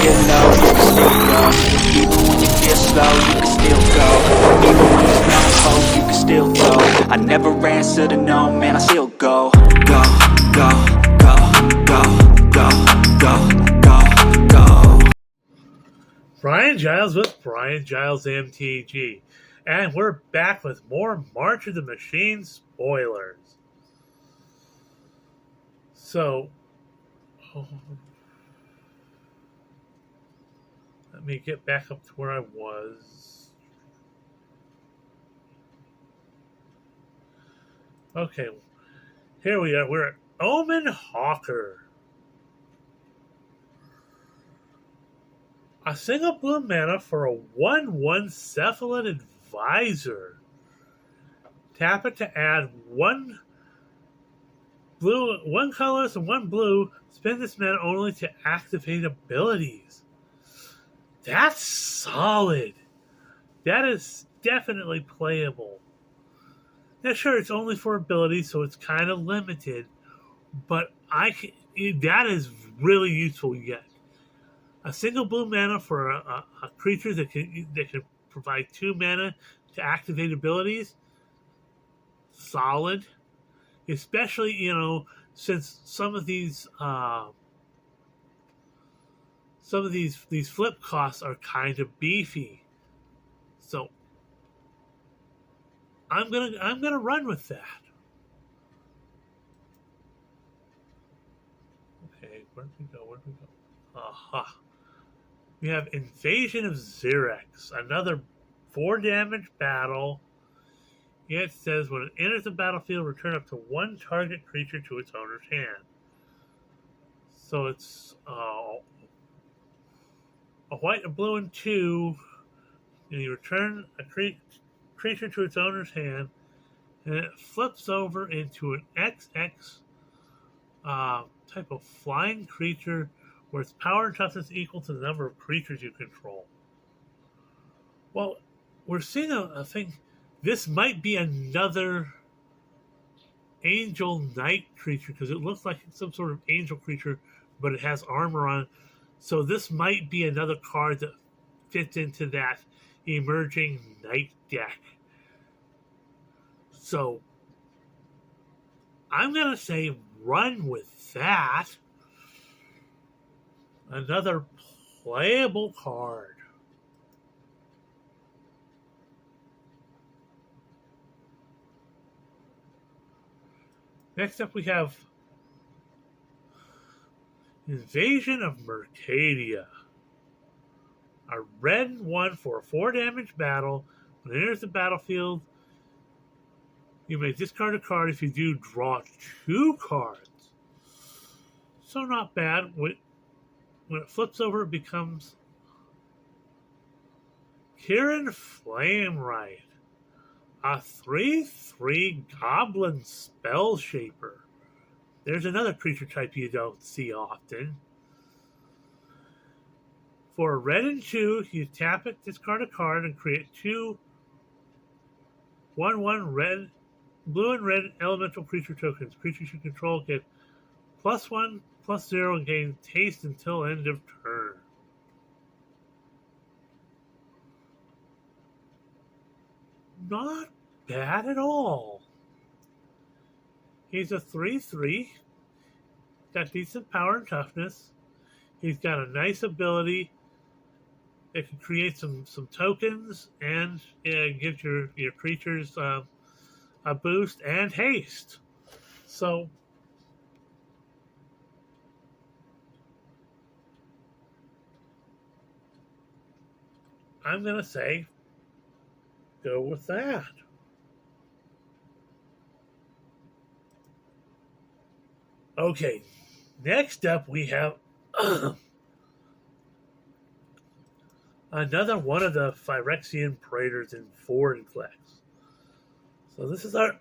get low, you can still go. Even when you feel slow, you can still go. Even when there's no hope, you can still go. I never answer to no, man, I still go. Go, go, go, go, go, go, go, go. Brian Giles with Brian Giles MTG. And we're back with more March of the Machine spoilers. So, let me get back up to where I was. Okay, here we are. We're at Omen Hawker. A single blue mana for a 1/1 Cephalid Advisor. Tap it to add one colorless and one blue. Spend this mana only to activate abilities. That's solid. That is definitely playable. Now, sure, it's only for abilities, so it's kind of limited, but that is really useful yet. A single blue mana for a creature that can provide 2 mana to activate abilities. Solid, especially since some of these flip costs are kind of beefy. So I'm gonna run with that. Okay, where'd we go? Aha. We have Invasion of Xerox, another 4 damage battle. It says when it enters the battlefield, return up to 1 target creature to its owner's hand. So it's a white, a blue, and 2. And you return a creature to its owner's hand, and it flips over into an XX type of flying creature where its power and toughness equal to the number of creatures you control. Well, we're seeing a thing. This might be another Angel Knight creature because it looks like some sort of angel creature, but it has armor on. So this might be another card that fits into that emerging Knight deck. So I'm going to say run with that. Another playable card. Next up we have Invasion of Mercadia. A red 1 for a 4 damage battle. When it enters the battlefield, you may discard a card. If you do, draw 2 cards. So not bad. When it flips over, it becomes Kieran Flameright, a 3/3 Goblin Spell Shaper. There's another creature type you don't see often. For a red and 2, you tap it, discard a card, and create 2 1/1 red, blue and red elemental creature tokens. Creatures you control get +1/+0 and gain haste until end of turn. Not bad at all. He's a 3/3. Got decent power and toughness. He's got a nice ability. It can create some tokens and gives your creatures a boost and haste. So I'm going to say go with that. Okay, next up we have another one of the Phyrexian Praetors in Vorinclex. So this is our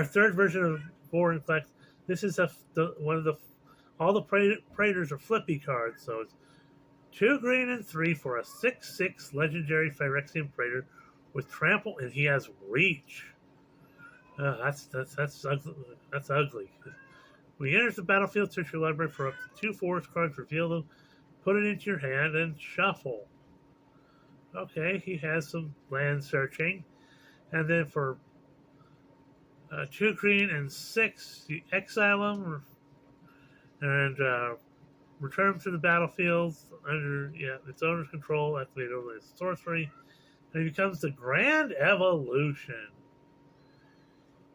third version of Vorinclex. This is all the Praetors are Flippy cards, so it's 2 green and 3 for a 6/6 legendary Phyrexian Praetor with trample, and he has reach. That's ugly. When he enters the battlefield, search your library for up to 2 forest cards, reveal them, put it into your hand and shuffle. Okay, he has some land searching. And then for 2 green and 6, you exile him and return him to the battlefield under its owner's control, activate overlay sorcery, and it becomes the Grand Evolution.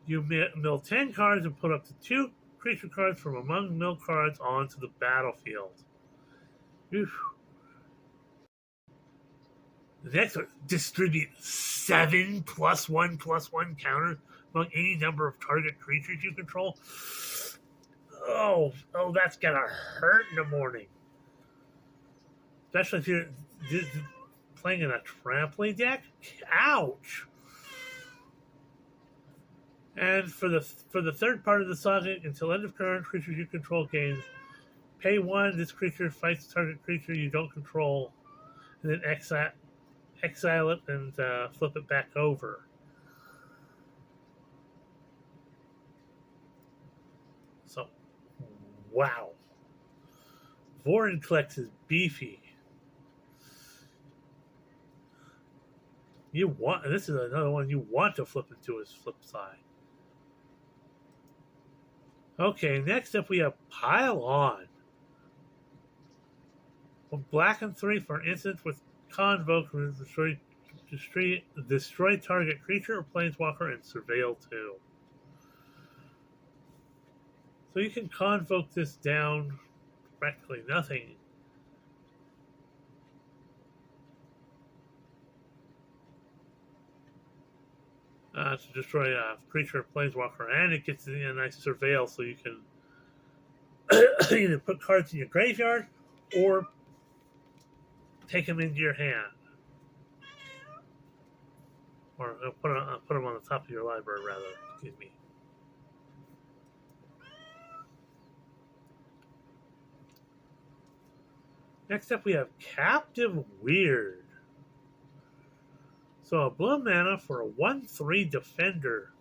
You mill 10 cards and put up to 2 creature cards from among mill cards onto the battlefield. Oof. The next one, distribute 7 +1/+1 counters among any number of target creatures you control. Oh, that's gonna hurt in the morning. Especially if you're playing in a trampoline deck. Ouch! And for the third part of the saga, until end of turn, creatures you control gains pay 1. This creature fights a target creature you don't control, and then exile it and flip it back over. So, wow. Vorinclex is beefy. This is another one you want to flip into his flip side. Okay, next up we have Pile On. Black and 3 for an instant with Convoke, destroy target creature or planeswalker and surveil 2. So you can Convoke this down practically nothing. To destroy a creature or planeswalker, and it gets a nice surveil, so you can either put cards in your graveyard or take them into your hand, or put them on the top of your library, rather. Excuse me. Next up, we have Captive Weird. So a blue mana for a 1/3 defender.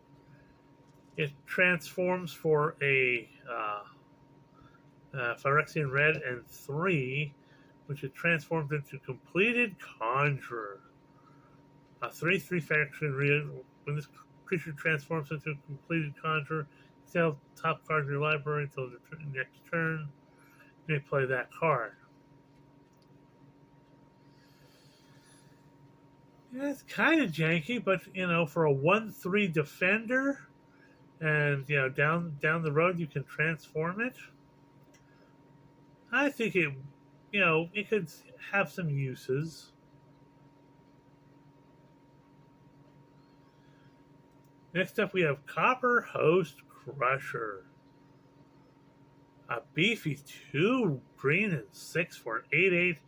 It transforms for a Phyrexian red and 3, which it transforms into Completed Conjurer. A 3/3 Phyrexian red. When this creature transforms into a Completed Conjurer, sell top card of your library until the next turn. You may play that card. Yeah, it's kind of janky, but for a 1/3 defender, and down the road you can transform it. I think it could have some uses. Next up, we have Copper Host Crusher. A beefy 2 green and 6 for an 8/8.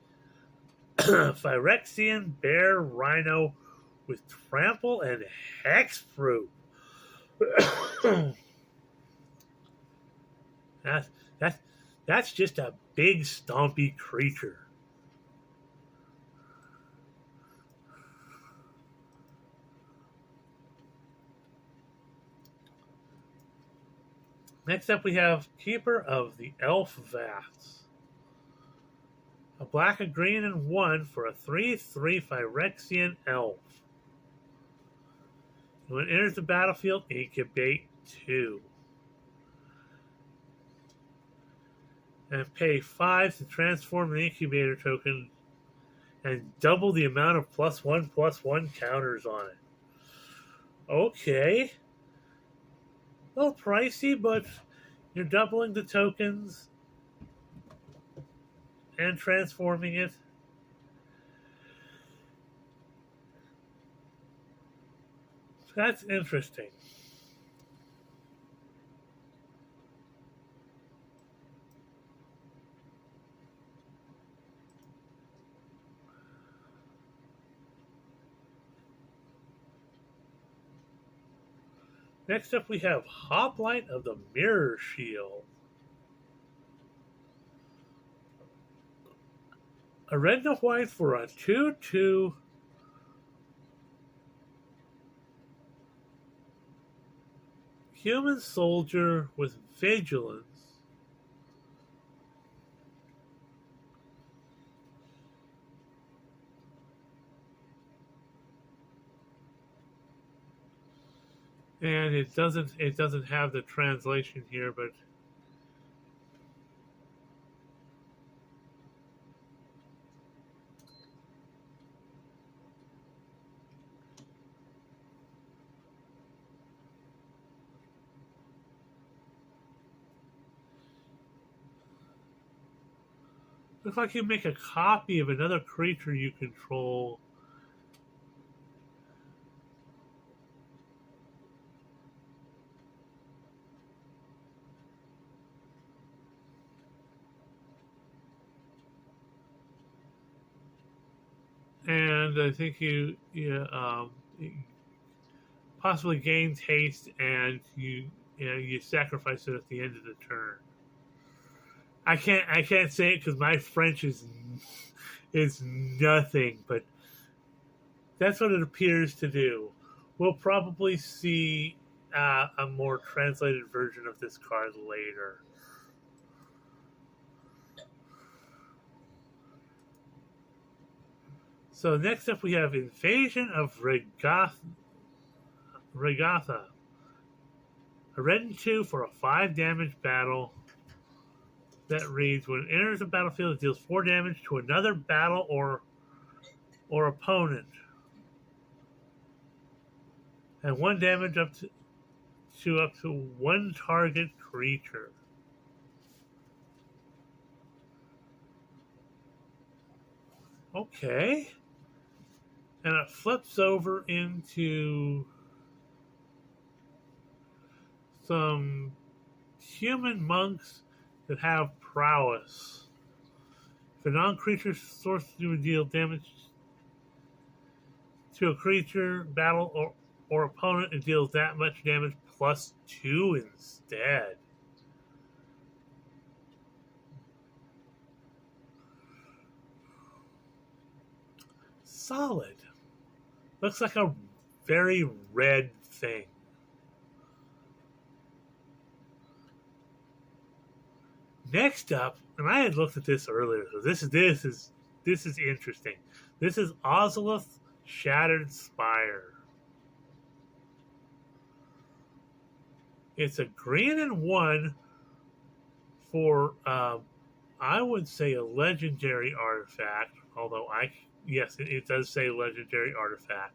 Phyrexian Bear Rhino with Trample and Hexproof. That's just a big stompy creature. Next up we have Keeper of the Elf Vats. A black, a green, and 1 for a 3/3 Phyrexian Elf. When it enters the battlefield, incubate 2. And pay 5 to transform the incubator token and double the amount of +1/+1 counters on it. Okay. A little pricey, but you're doubling the tokens and transforming it. So that's interesting. Next up we have Hoplite of the Mirror Shield. A red and a white for a 2/2 human soldier with vigilance. And it doesn't have the translation here, but looks like you make a copy of another creature you control. And I think you possibly gain haste, and you sacrifice it at the end of the turn. I can't say it because my French is nothing, but that's what it appears to do. We'll probably see a more translated version of this card later. So next up we have Invasion of Red Gotham. A red and 2 for a 5 damage battle that reads, when it enters the battlefield, it deals 4 damage to another battle or opponent. And 1 damage up to 1 target creature. Okay. And it flips over into some human monks that have prowess. If a non-creature source would deal damage to a creature, battle, or opponent, it deals that much damage plus 2 instead. Solid. Looks like a very red thing. Next up, and I had looked at this earlier, so this is interesting. This is Osloth Shattered Spire. It's a green and 1 for I would say a legendary artifact, although yes, it does say legendary artifact.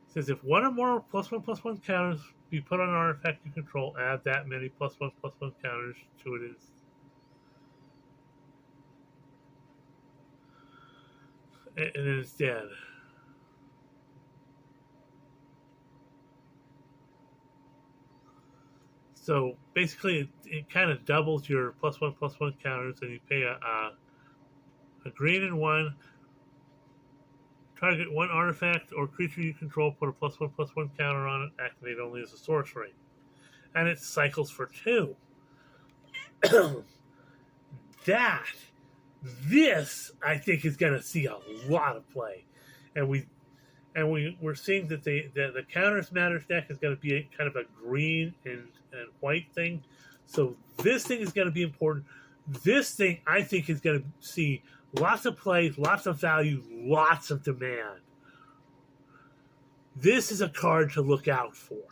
It says if 1 or more +1/+1 counters be put on an artifact you control, add that many +1/+1 counters to it and then it's dead. So basically, it kind of doubles your +1/+1 counters, and you pay a green and 1. Target 1 artifact or creature you control, put a +1/+1 counter on it, activate only as a sorcery. And it cycles for 2. This, I think, is going to see a lot of play. And we're seeing that the Counters Matters deck is going to be kind of a green and white thing. So this thing is going to be important. This thing, I think, is going to see lots of play, lots of value, lots of demand. This is a card to look out for.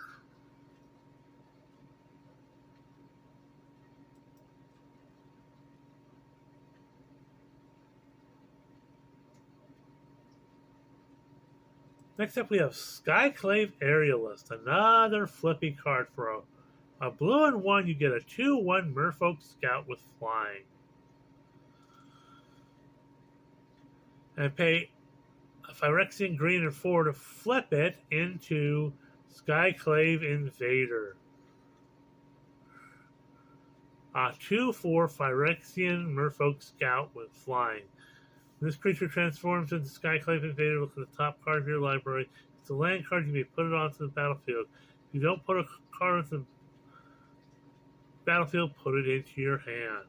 Next up, we have Skyclave Aerialist, another Flippy card for a blue and 1. You get a 2/1 Merfolk Scout with flying. And pay a Phyrexian green and 4 to flip it into Skyclave Invader. A 2/4 Phyrexian Merfolk Scout with flying. When this creature transforms into Skyclave Invader, look at the top card of your library. If it's a land card, you may put it onto the battlefield. If you don't put a card onto the battlefield, put it into your hand.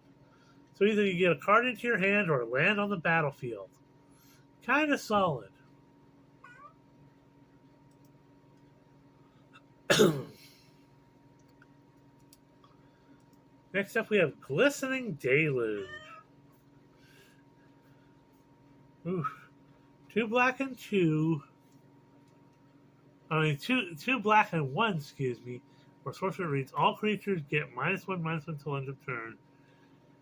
So either you get a card into your hand or a land on the battlefield. Kind of solid. Next up, we have Glistening Deluge. Oof. 2 black and 2 I mean, two black and one, excuse me, where sorcerer reads, all creatures get -1/-1 till end of turn.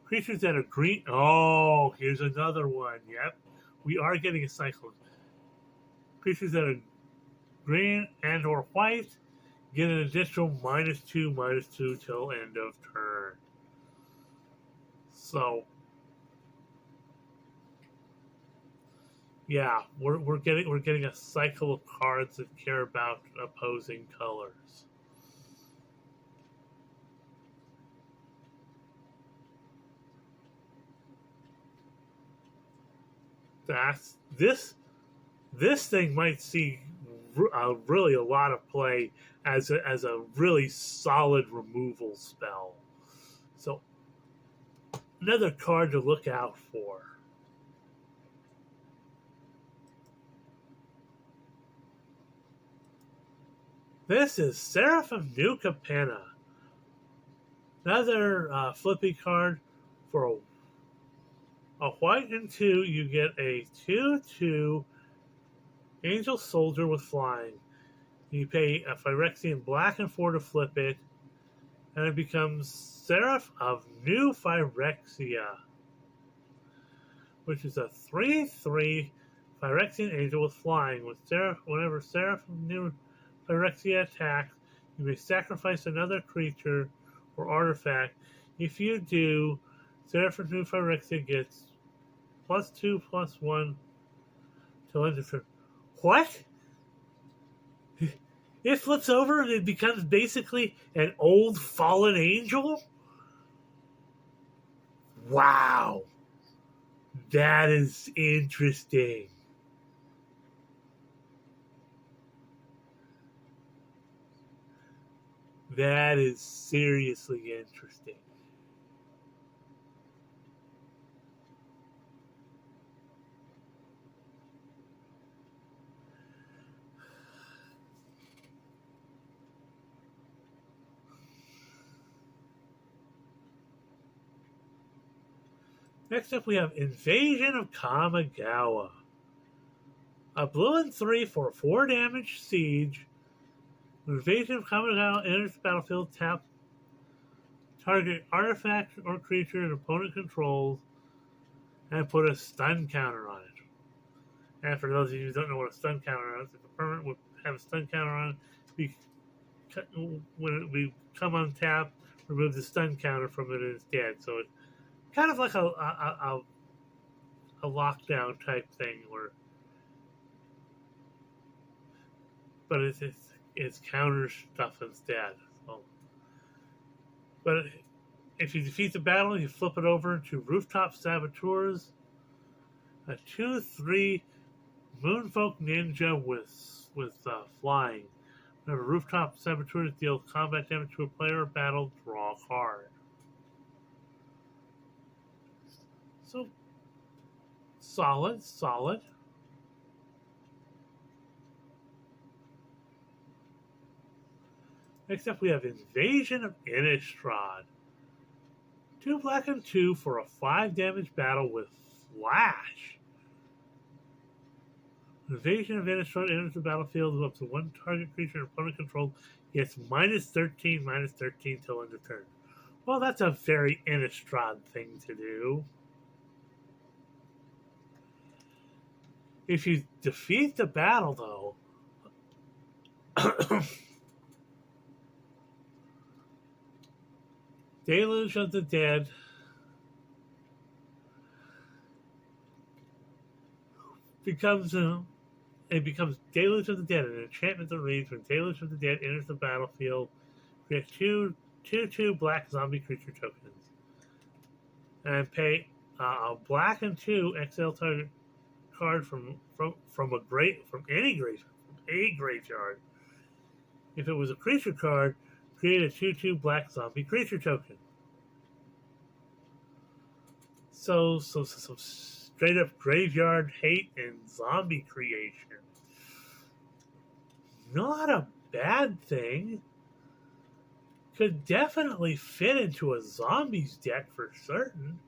Creatures that are green. Oh, here's another one. Yep. We are getting a cycle. Creatures that are green and or white get an additional -2/-2 till end of turn. So, yeah, we're getting a cycle of cards that care about opposing colors. That's this thing might see really a lot of play as a really solid removal spell. So another card to look out for. This is Seraph of New Capana. Another Flippy card for a white and 2. You get a 2/2 Angel Soldier with flying. You pay a Phyrexian black and 4 to flip it, and it becomes Seraph of New Phyrexia, which is a 3/3 Phyrexian Angel with flying. Whenever Seraph of New Phyrexia attacks, you may sacrifice another creature or artifact. If you do, Seraph of New Phyrexia gets +2/+1 till end of turn. What? It flips over and it becomes basically an old fallen angel? Wow. That is interesting. That is seriously interesting. Next up, we have Invasion of Kamigawa. A blue and 3 for 4 damage siege. When Invasion of Kamigawa enters the battlefield, tap target artifact or creature an opponent controls and put a stun counter on it. And for those of you who don't know what a stun counter is, if a permanent would have a stun counter on it, when we come on tap, remove the stun counter from it instead. So it's kind of like a lockdown type thing, but it's counter stuff instead. So, but if you defeat the battle, you flip it over to Rooftop Saboteurs, a 2/3 Moonfolk Ninja with flying. Whenever Rooftop Saboteurs deal combat damage to a player or battle, draw a card. So, solid. Next up, we have Invasion of Innistron. 2 black and 2 for a 5 damage battle with Flash. Invasion of Innistron enters the battlefield with up to 1 target creature and opponent control gets -13/-13 till end of turn. Well, that's a very Innistron thing to do. If you defeat the battle, though, Deluge of the Dead becomes Deluge of the Dead, an enchantment that reads when Deluge of the Dead enters the battlefield, create 2/2 black zombie creature tokens, and pay a black and 2 XL target card from any graveyard. If it was a creature card, create a 2/2 black zombie creature token. So straight up graveyard hate and zombie creation. Not a bad thing. Could definitely fit into a zombies deck for certain.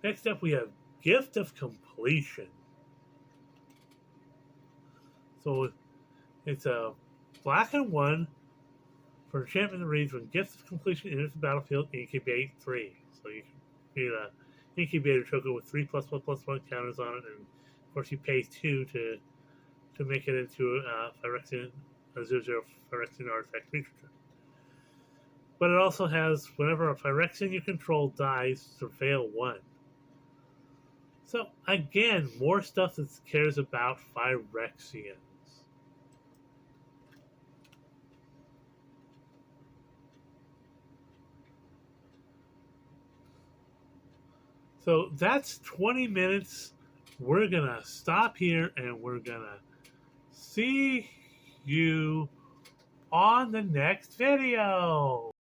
Next up, we have Gift of Completion. So it's a black and 1 for enchantment that reads when gifts of completion enters the battlefield, incubate 3. So you can get a incubator token with 3+1/+1 counters on it, and of course you pay 2 to make it into a 0/0 Phyrexian artifact creature. But it also has whenever a Phyrexian you control dies, surveil 1. So again, more stuff that cares about Phyrexians. So that's 20 minutes. We're going to stop here and we're going to see you on the next video.